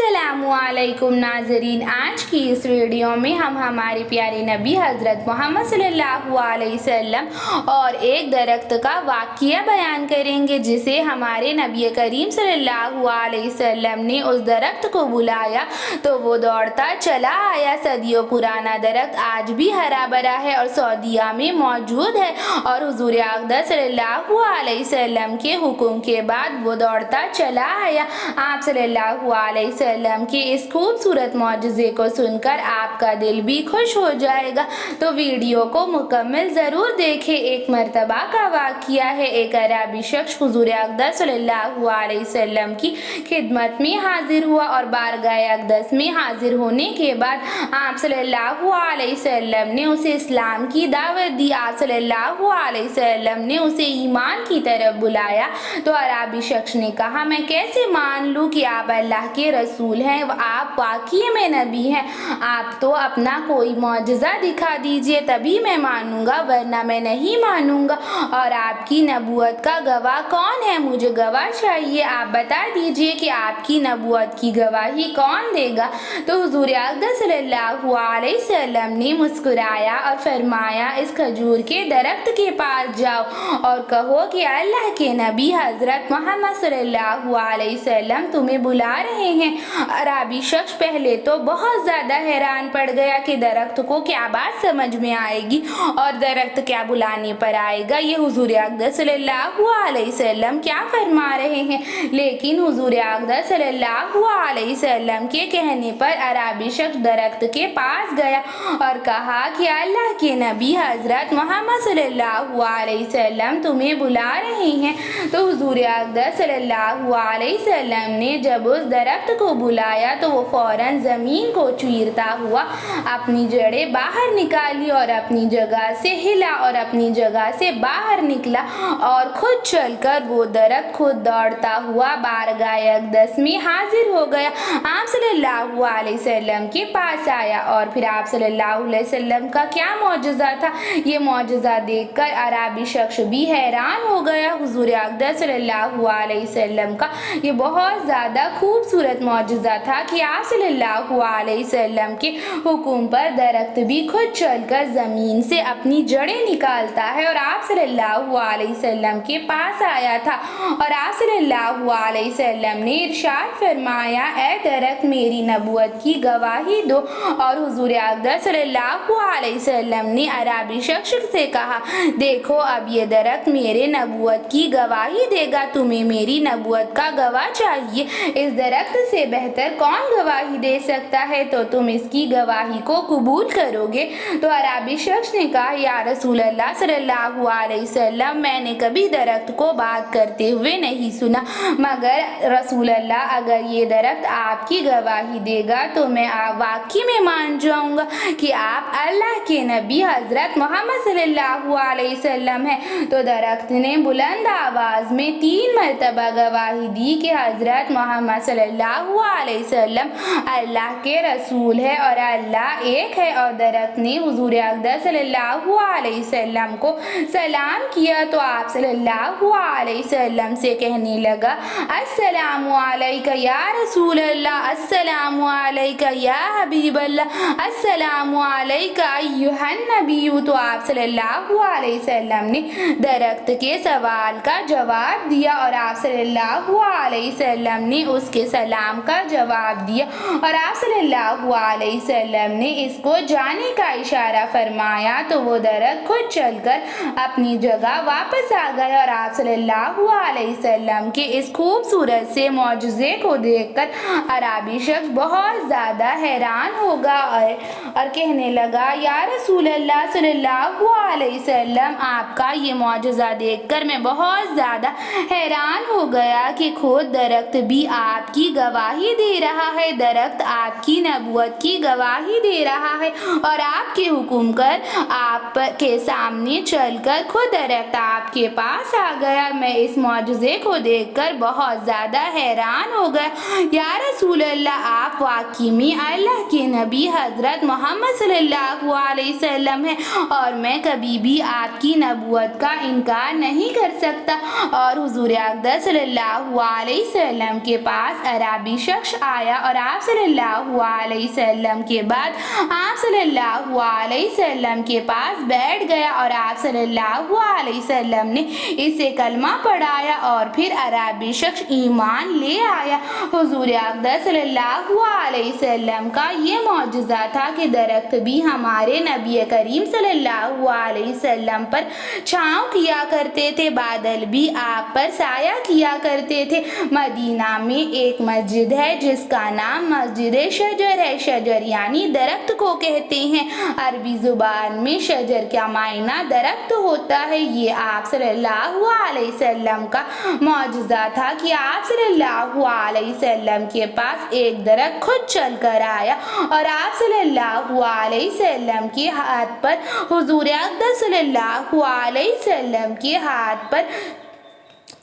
अस्सलामुअलैकुम नाज़रीन, आज की इस वीडियो में हम हमारे प्यारे नबी हज़रत मोहम्मद सल्लल्लाहु अलैहि वसल्लम और एक दरख्त का वाक़या बयान करेंगे जिसे हमारे नबी करीम सल्लल्लाहु अलैहि वसल्लम ने उस दरख्त को बुलाया तो वो दौड़ता चला आया। सदियों पुराना दरख्त आज भी हरा भरा है और सऊदीया में मौजूद है और हुज़ूर अक़दस सल्लल्लाहु अलैहि वसल्लम के हुक्म के बाद वो दौड़ता चला आया। आप सल्लल्लाहु अलैहि वसल्लम के इस खूबसूरत मौजज़े को सुनकर आपका दिल भी खुश हो जाएगा, तो वीडियो को मुकम्मल ज़रूर देखें। एक मरतबा का वाक़या है, एक अरबी शख्स हुज़ूर अक़दस सल्लल्लाहु अलैहि वसल्लम की खिदमत में हाजिर हुआ और बारगाह अक़दस में हाजिर होने के बाद आप सल्लल्लाहु अलैहि वसल्लम ने उसे इस्लाम की दावत दी। आप सल्लल्लाहु अलैहि वसल्लम ने उसे ईमान की तरफ बुलाया तो अरबी शख्स ने कहा, मैं कैसे मान लूँ कि आप अल्लाह के रसूल हैं, आप वाकई में नबी हैं। आप तो अपना कोई मौजज़ा दिखा दीजिए तभी मैं मानूंगा, वरना मैं नहीं मानूंगा। और आपकी नबूवत का गवाह कौन है? मुझे गवाह चाहिए। आप बता दीजिए कि आपकी नबूवत की गवाही कौन देगा? तो हुज़ूर अक़दस सल्लल्लाहु अलैहि वसल्लम ने मुस्कुराया और फरमाया, इस खजूर के दरख्त के पास जाओ और कहो कि अल्लाह के नबी हज़रत मोहम्मद सल्लल्लाहु अलैहि वसल्लम तुम्हें बुला रहे हैं। अरबी शख्स पहले तो बहुत ज़्यादा हैरान पड़ गया कि दरख्त को क्या बात समझ में आएगी और दरख्त क्या बुलाने पर आएगा, ये हुज़ूर अक़दस सल्लल्लाहु अलैहि वसल्लम क्या फरमा रहे हैं। लेकिन हुज़ूर अक़दस सल्लल्लाहु अलैहि वसल्लम के कहने पर अरबी शख्स दरख्त के पास गया और कहा कि अल्लाह के नबी हज़रत मोहम्मद सल्लल्लाहु अलैहि वसल्लम तुम्हें बुला रहे हैं। तो हुज़ूर अक़दस सल्लल्लाहु अलैहि वसल्लम ने जब उस दरख्त को बुलाया तो वो फौरन ज़मीन को चीरता हुआ अपनी जड़ें बाहर निकाली और अपनी जगह से हिला और अपनी जगह से बाहर निकला और खुद चलकर वो दरख्त खुद दौड़ता हुआ बारगाह अक़दस में हाजिर हो गया। आप सल्लल्लाहु अलैहि वसल्लम के पास आया और फिर आप सल्लल्लाहु अलैहि वसल्लम का क्या मौजज़ा था, ये मौजज़ा देखकर अरबी शख्स भी हैरान हो गया। हुज़ूर अक़दस सल्लल्लाहु अलैहि वसल्लम का ये बहुत ज़्यादा खूबसूरत मौजज़ा था कि आप सल्लल्लाहु अलैहि वसल्लम के हुक्म पर दरख्त भी खुद चलकर ज़मीन से अपनी जड़ें निकालता है और आप सल्लल्लाहु अलैहि वसल्लम के पास आया था और आप सल्लल्लाहु अलैहि वसल्लम ने इरशाद फरमाया, ए दरख्त मेरी नबूवत की गवाही दो। और हुज़ूर अक़दस सल्लल्लाहु अलैहि वसल्लम ने अरबी शख्स से कहा, देखो अब ये दरख्त मेरे नबूवत की गवाही देगा, तुम्हें मेरी नबूवत का गवाह चाहिए। इस दरख्त से बेहतर कौन गवाही दे सकता है, तो तुम इसकी गवाही को कबूल करोगे? तो अरबी शख्स ने कहा, या रसूल अल्लाह सल्लल्लाहु अलैहि वसल्लम, मैंने कभी दरख्त को बात करते हुए नहीं सुना, मगर रसूल अल्लाह अगर ये दरख्त आपकी गवाही देगा तो मैं वाकई में मान जाऊंगा कि आप अल्लाह के नबी हज़रत मोहम्मद सल्लल्लाहु अलैहि वसल्लम हैं। तो दरख्त ने बुलंद आवाज़ में 3 मरतबा गवाही दी कि हज़रत मोहम्मद सल्लल्लाहु अलैहि वसल्लम अल्लाह के रसूल है और अल्लाह एक है। और दरख्त ने हुज़ूर अक़दस सल्लल्लाहु अलैहि वसल्लम को सलाम किया तो आप सल्लल्लाहु अलैहि वसल्लम से कहने लगा, अस्सलामु अलैका या रसूल अल्लाह, अस्सलामु अलैका या हबीब अल्लाह, अस्सलामु अलैका अय्युहन नबिय्यु। तो आप सल्लल्लाहु अलैहि वसल्लम ने दरख्त के सवाल का जवाब दिया और आप सल्लल्लाहु अलैहि वसल्लम ने उसके सलाम का जवाब दिया और आप सल्लल्लाहु अलैहि वसल्लम ने इसको जाने का इशारा फरमाया तो वो दरख्त खुद चलकर अपनी जगह वापस आ गया। और आप सल्लल्लाहु अलैहि वसल्लम के इस खूबसूरत से मौजज़े को देखकर अरबी शख्स बहुत ज़्यादा हैरान होगा और कहने लगा, या रसूल अल्लाह सल्लल्लाहु अलैहि वसल्लम, आपका ये मौजज़ा देखकर मैं बहुत ज़्यादा हैरान हो गया कि खुद दरख्त भी आपकी गवाही दे रहा है, दरख्त आपकी नबूवत की गवाही दे रहा है और आपके हुक्म कर आपके सामने चलकर खुद दरख्त आपके पास आ गया। मैं इस मौजज़े को देखकर बहुत ज़्यादा हैरान हो गया। या रसूल अल्लाह, आप वाकई में अल्लाह के नबी हज़रत मोहम्मद सल्लल्लाहु अलैहि वसल्लम हैं और मैं कभी भी आपकी नबूवत का इनकार नहीं कर सकता। और हुजूर अक़दस सल्लल्लाहु अलैहि वसल्लम के पास अरबी शख्स आया और आप सल्लल्लाहु अलैहि वसल्लम के बाद आप सल्लल्लाहु अलैहि वसल्लम के पास बैठ गया और आप सल्लल्लाहु अलैहि वसल्लम ने इसे कलमा पढ़ाया और फिर अरबी शख्स ईमान ले आया। हुजूर अक़दस सल्लल्लाहु अलैहि वसल्लम का ये मौजज़ा था कि दरख्त भी हमारे नबी करीम सल्लल्लाहु अलैहि वसल्लम पर छाँव किया करते थे, बादल भी आप पर साया किया करते थे। मदीना में एक मस्जिद है जिसका नाम मस्जिद शजर है। शजर यानी दरख्त को कहते हैं। अरबी जुबान में शजर का मायना दरख्त होता है। ये आप सल्लल्लाहु अलैहि वसल्लम का मौजज़ा था कि आप सल्लल्लाहु अलैहि वसल्लम के पास एक दरख्त खुद चल कर आया और आप सल्लल्लाहु अलैहि वसल्लम के हाथ पर हुजूर अक़दस सल्लल्लाहु अलैहि वसल्लम के हाथ पर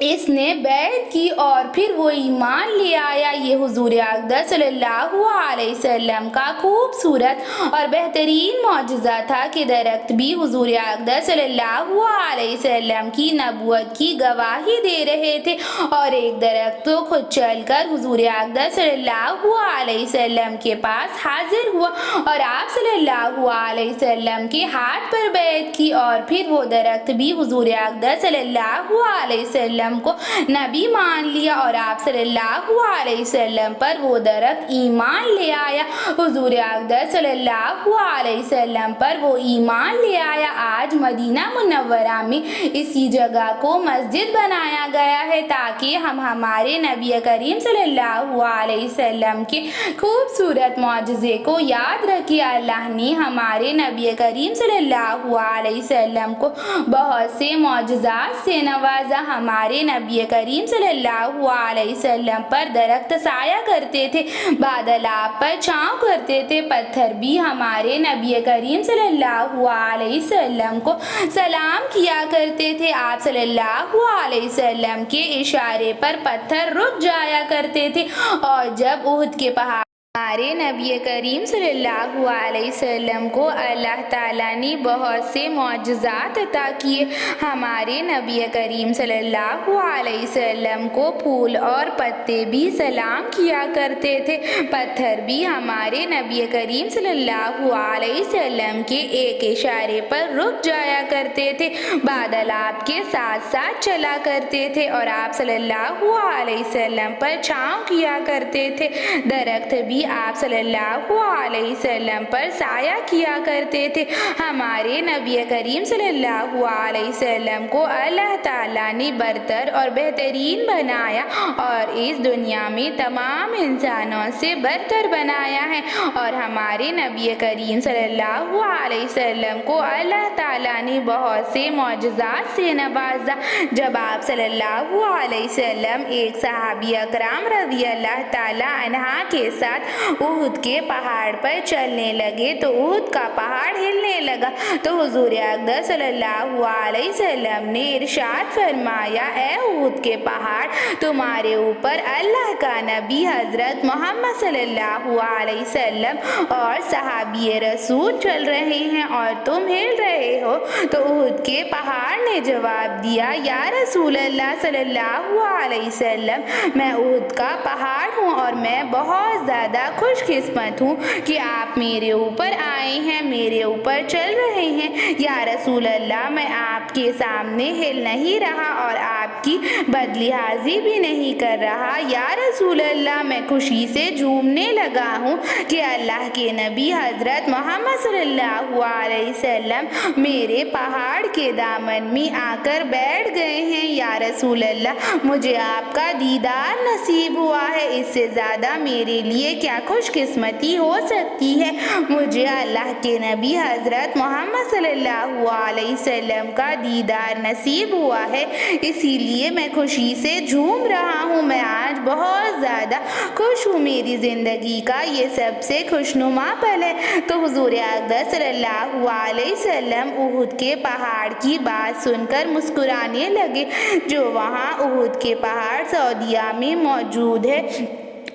इसने बैत की और फिर वो ईमान ले आया। ये हुजूर अक़दस सल्लल्लाहु अलैहि वसल्लम का खूबसूरत और बेहतरीन मौजज़ा था कि दरख्त भी हुजूर अक़दस सल्लल्लाहु अलैहि वसल्लम की नबूवत की गवाही दे रहे थे। और एक दरख्त तो खुद चलकर हुजूर अक़दस सल्लल्लाहु अलैहि वसल्लम के पास हाजिर हुआ और आप सल्लल्लाहु अलैहि वसल्लम के हाथ पर बैत की और फिर वो दरख्त भी हुजूर अक़दस सल्लल्लाहु अलैहि वसल्लम को नबी मान लिया और आप सल्लल्लाहु अलैहि वसल्लम पर वो दरख्त ईमान ले आया। हुजूर अक़दस सल्लल्लाहु अलैहि वसल्लम पर वो ईमान ले आया। आज मदीना मुनव्वरा में इसी जगह को मस्जिद बनाया गया है ताकि हम हमारे नबी करीम सल्लल्लाहु अलैहि वसल्लम के खूबसूरत मौजज़े को याद रखें। अल्लाह ने हमारे नबी करीम सल्लल्लाहु अलैहि वसल्लम को बहुत से मौजज़ात से नवाजा। हमारे नबी करीम सल्लल्लाहु अलैहि वसल्लम पर दरख्त साया करते थे, बादल आप पर छाँव करते थे, पत्थर भी हमारे नबी करीम सल्लल्लाहु अलैहि वसल्लम को सलाम किया करते थे। आप सल्लल्लाहु अलैहि वसल्लम के इशारे पर पत्थर रुक जाया करते थे। और जब उहद के पहाड़ हमारे नबी करीम सल्लल्लाहु अलैहि वसल्लम को अल्लाह ताला ने बहुत से मौजज़ात अता किए। हमारे नबी करीम सल्लल्लाहु अलैहि वसल्लम को फूल और पत्ते भी सलाम किया करते थे, पत्थर भी हमारे नबी करीम सल्लल्लाहु अलैहि वसल्लम के एक इशारे पर रुक जाया करते थे, बादल आपके साथ साथ चला करते थे और आप सल्लल्लाहु अलैहि वसल्लम पर छाँव किया करते थे। दरख्त भी आप सल्लल्लाहु अलैहि वसल्लम पर साया किया करते थे। हमारे नबी करीम सल्लल्लाहु अलैहि वसल्लम को अल्लाह ताला ने बरतर और बेहतरीन बनाया और इस दुनिया में तमाम इंसानों से बरतर बनाया है। और हमारे नबी करीम सल्लल्लाहु अलैहि वसल्लम को अल्लाह ताला ने बहुत से मौजज़ात से नवाजा। जब आप सल्लल्लाहु अलैहि वसल्लम एक सहाबी अकराम रज़ी अल्लाह ताला अन्हा के साथ उहद के पहाड़ पर चलने लगे तो उहद का पहाड़ हिलने लगा। तो हुजूर अक़दस सल्लल्लाहु अलैहि वसल्लम ने इरशाद फरमाया, ए उहद के पहाड़, तुम्हारे ऊपर अल्लाह का नबी हज़रत मोहम्मद सल्लल्लाहु अलैहि वसल्लम और सहाबी रसूल चल रहे हैं और तुम हिल रहे हो। तो उहद के पहाड़ ने जवाब दिया, या रसूल अल्लाह सल्लल्लाहु अलैहि वसल्लम, मैं उहद का पहाड़ हूँ और मैं बहुत ज़्यादा खुशकिस्मत हूँ कि आप मेरे ऊपर आए हैं, मेरे ऊपर चल रहे हैं। या रसूल अल्लाह, मैं आपके सामने हिल नहीं रहा और आपकी बदलिहाजी भी नहीं कर रहा। या रसूल अल्लाह, मैं खुशी से झूमने लगा हूँ कि अल्लाह के नबी हज़रत मोहम्मद सल्लल्लाहु अलैहि वसल्लम मेरे पहाड़ के दामन में आकर बैठ गए हैं। या रसूल अल्लाह, मुझे आपका दीदार नसीब हुआ है, इससे ज़्यादा मेरे लिए क्या खुशकिस्मती हो सकती है। मुझे अल्लाह के नबी हज़रत मोहम्मद सल्लल्लाहु अलैहि वसल्लम का दीदार नसीब हुआ है, इसीलिए मैं खुशी से झूम रहा हूँ। मैं आज बहुत ज़्यादा खुश हूँ, मेरी ज़िंदगी का ये सबसे खुशनुमा पल है। तो हुजूर अक़दस सल्लल्लाहु अलैहि वसल्लम उहद के पहाड़ की बात सुनकर मुस्कुराने लगे। जो वहाँ उहद के पहाड़ सऊदिया में मौजूद है,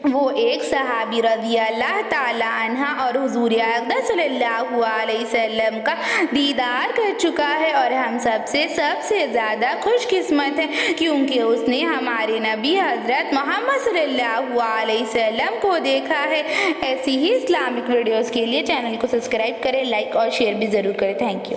वो एक सहाबी रज़ी अल्लाह ताला अन्हा और हुज़ूर अक़दस सल्लल्लाहु अलैहि वसल्लम का दीदार कर चुका है और हम सबसे ज़्यादा खुशकिस्मत हैं क्योंकि उसने हमारे नबी हज़रत मोहम्मद सल्लल्लाहु अलैहि वसल्लम को देखा है। ऐसी ही इस्लामिक वीडियोज़ के लिए चैनल को सब्सक्राइब करें, लाइक और शेयर भी ज़रूर करें। Thank you.